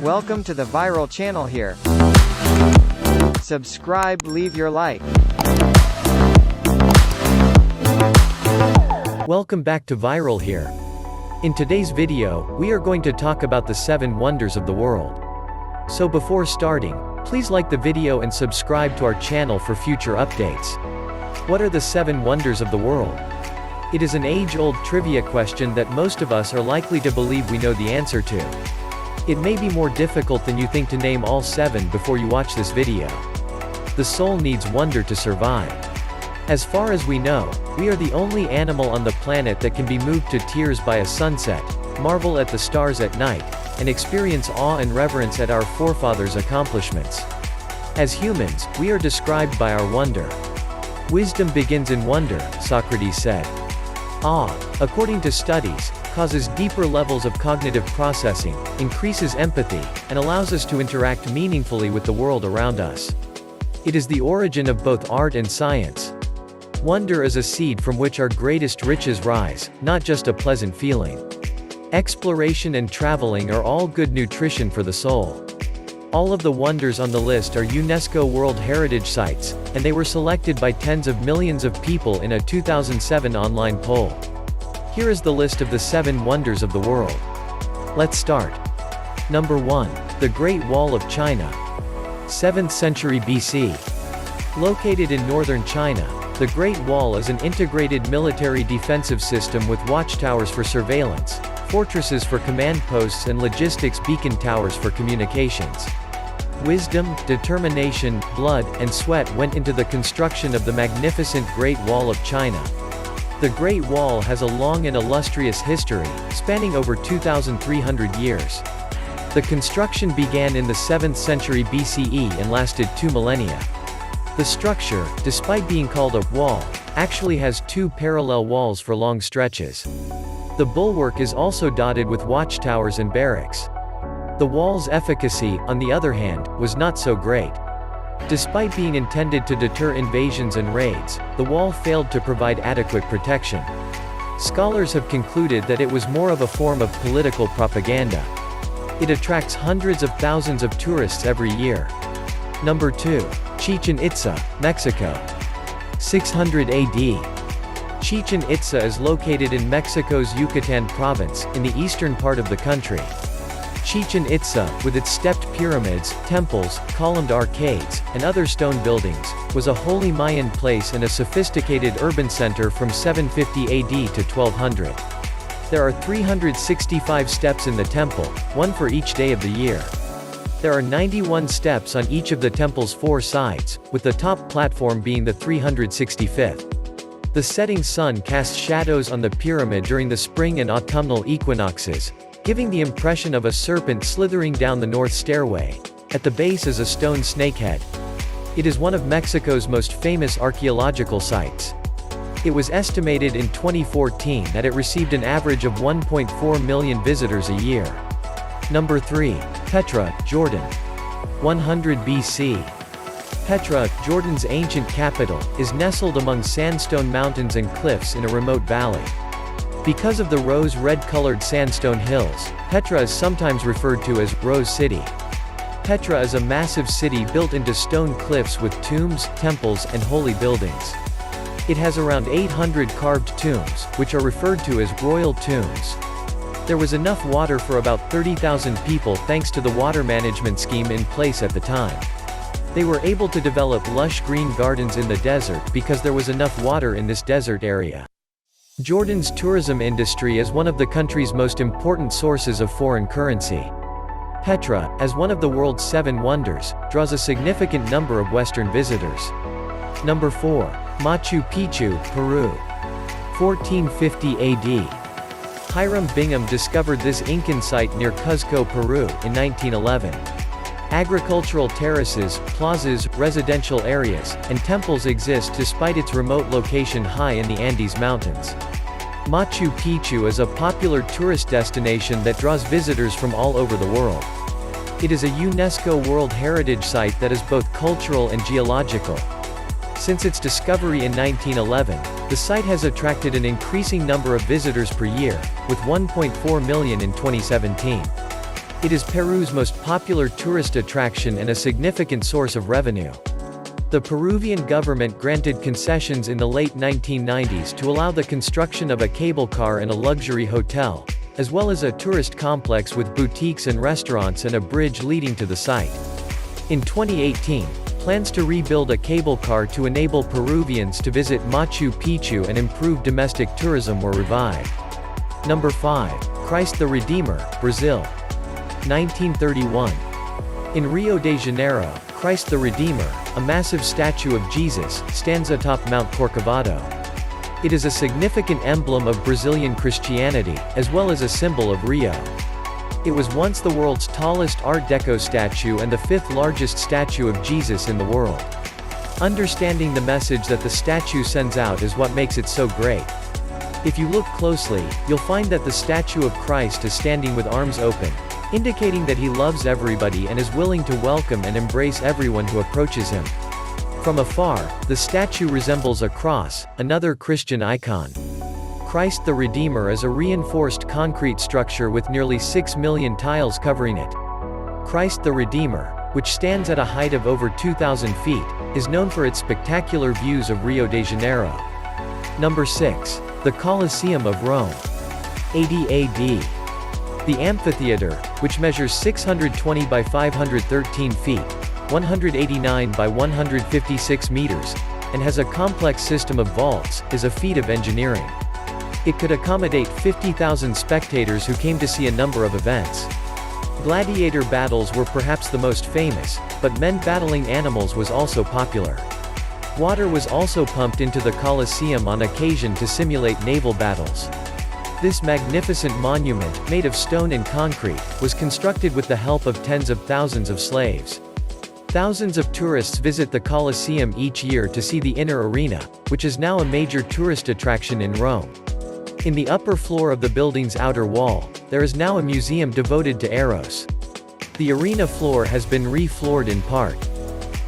Welcome to the viral channel here. Subscribe, leave your like. Welcome back to Viral here. In today's video, we are going to talk about the 7 wonders of the world. So before starting, please like the video and subscribe to our channel for future updates. What are the 7 wonders of the world? It is an age-old trivia question that most of us are likely to believe we know the answer to. It may be more difficult than you think to name all 7 before you watch this video. The soul needs wonder to survive. As far as we know, we are the only animal on the planet that can be moved to tears by a sunset, marvel at the stars at night, and experience awe and reverence at our forefathers' accomplishments. As humans, we are described by our wonder. Wisdom begins in wonder, Socrates said. Awe, according to studies, causes deeper levels of cognitive processing, increases empathy, and allows us to interact meaningfully with the world around us. It is the origin of both art and science. Wonder is a seed from which our greatest riches rise, not just a pleasant feeling. Exploration and traveling are all good nutrition for the soul. All of the wonders on the list are UNESCO World Heritage Sites, and they were selected by tens of millions of people in a 2007 online poll. Here is the list of the 7 wonders of the world. Let's start. Number 1. The Great Wall of China. 7th century BC. Located in northern China, the Great Wall is an integrated military defensive system with watchtowers for surveillance, fortresses for command posts and logistics beacon towers for communications. Wisdom, determination, blood, and sweat went into the construction of the magnificent Great Wall of China. The Great Wall has a long and illustrious history, spanning over 2,300 years. The construction began in the 7th century BCE and lasted 2 millennia. The structure, despite being called a wall, actually has 2 parallel walls for long stretches. The bulwark is also dotted with watchtowers and barracks. The wall's efficacy, on the other hand, was not so great. Despite being intended to deter invasions and raids, the wall failed to provide adequate protection. Scholars have concluded that it was more of a form of political propaganda. It attracts hundreds of thousands of tourists every year. Number 2. Chichén Itzá, Mexico. 600 AD. Chichén Itzá is located in Mexico's Yucatán province, in the eastern part of the country. Chichén Itzá, with its stepped pyramids, temples, columned arcades, and other stone buildings, was a holy Mayan place and a sophisticated urban center from 750 AD to 1200. There are 365 steps in the temple, one for each day of the year. There are 91 steps on each of the temple's 4 sides, with the top platform being the 365th. The setting sun casts shadows on the pyramid during the spring and autumnal equinoxes, giving the impression of a serpent slithering down the north stairway. At the base is a stone snakehead. It is one of Mexico's most famous archaeological sites. It was estimated in 2014 that it received an average of 1.4 million visitors a year. Number 3. Petra, Jordan. 100 BC. Petra, Jordan's ancient capital, is nestled among sandstone mountains and cliffs in a remote valley. Because of the rose-red-colored sandstone hills, Petra is sometimes referred to as Rose City. Petra is a massive city built into stone cliffs with tombs, temples, and holy buildings. It has around 800 carved tombs, which are referred to as royal tombs. There was enough water for about 30,000 people thanks to the water management scheme in place at the time. They were able to develop lush green gardens in the desert because there was enough water in this desert area. Jordan's tourism industry is one of the country's most important sources of foreign currency. Petra, as one of the world's 7 wonders, draws a significant number of Western visitors. Number 4. Machu Picchu, Peru. 1450 AD. Hiram Bingham discovered this Incan site near Cuzco, Peru, in 1911. Agricultural terraces, plazas, residential areas, and temples exist despite its remote location high in the Andes Mountains. Machu Picchu is a popular tourist destination that draws visitors from all over the world. It is a UNESCO World Heritage Site that is both cultural and geological. Since its discovery in 1911, the site has attracted an increasing number of visitors per year, with 1.4 million in 2017. It is Peru's most popular tourist attraction and a significant source of revenue. The Peruvian government granted concessions in the late 1990s to allow the construction of a cable car and a luxury hotel, as well as a tourist complex with boutiques and restaurants and a bridge leading to the site. In 2018, plans to rebuild a cable car to enable Peruvians to visit Machu Picchu and improve domestic tourism were revived. Number 5. Christ the Redeemer, Brazil. 1931. In Rio de Janeiro, Christ the Redeemer, a massive statue of Jesus, stands atop Mount Corcovado. It is a significant emblem of Brazilian Christianity, as well as a symbol of Rio. It was once the world's tallest Art Deco statue and the 5th largest statue of Jesus in the world. Understanding the message that the statue sends out is what makes it so great. If you look closely, you'll find that the statue of Christ is standing with arms open, indicating that he loves everybody and is willing to welcome and embrace everyone who approaches him. From afar, the statue resembles a cross, another Christian icon. Christ the Redeemer is a reinforced concrete structure with nearly 6 million tiles covering it. Christ the Redeemer, which stands at a height of over 2,000 feet, is known for its spectacular views of Rio de Janeiro. Number 6. The Colosseum of Rome. 80 AD. The amphitheater, which measures 620 by 513 feet, 189 by 156 meters, and has a complex system of vaults, is a feat of engineering. It could accommodate 50,000 spectators who came to see a number of events. Gladiator battles were perhaps the most famous, but men battling animals was also popular. Water was also pumped into the Colosseum on occasion to simulate naval battles. This magnificent monument, made of stone and concrete, was constructed with the help of tens of thousands of slaves. Thousands of tourists visit the Colosseum each year to see the inner arena, which is now a major tourist attraction in Rome. In the upper floor of the building's outer wall, there is now a museum devoted to Eros. The arena floor has been re-floored in part.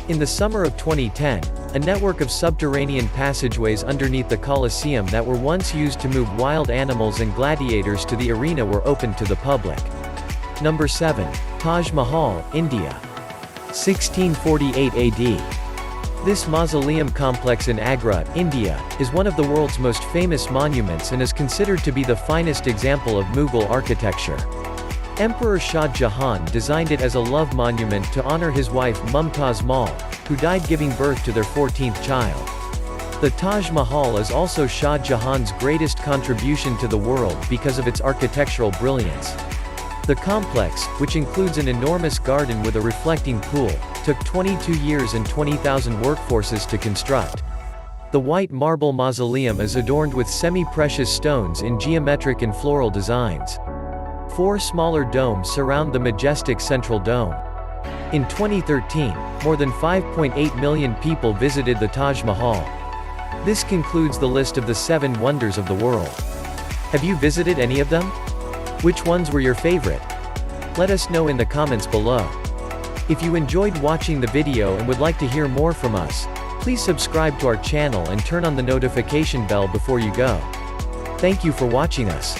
In the summer of 2010, a network of subterranean passageways underneath the Colosseum that were once used to move wild animals and gladiators to the arena were opened to the public. Number 7. Taj Mahal, India. 1648 AD. This mausoleum complex in Agra, India, is one of the world's most famous monuments and is considered to be the finest example of Mughal architecture. Emperor Shah Jahan designed it as a love monument to honor his wife Mumtaz Mahal, who died giving birth to their 14th child. The Taj Mahal is also Shah Jahan's greatest contribution to the world because of its architectural brilliance. The complex, which includes an enormous garden with a reflecting pool, took 22 years and 20,000 workforces to construct. The white marble mausoleum is adorned with semi-precious stones in geometric and floral designs. 4 smaller domes surround the majestic central dome. In 2013, more than 5.8 million people visited the Taj Mahal. This concludes the list of the 7 wonders of the world. Have you visited any of them? Which ones were your favorite? Let us know in the comments below. If you enjoyed watching the video and would like to hear more from us, please subscribe to our channel and turn on the notification bell before you go. Thank you for watching us.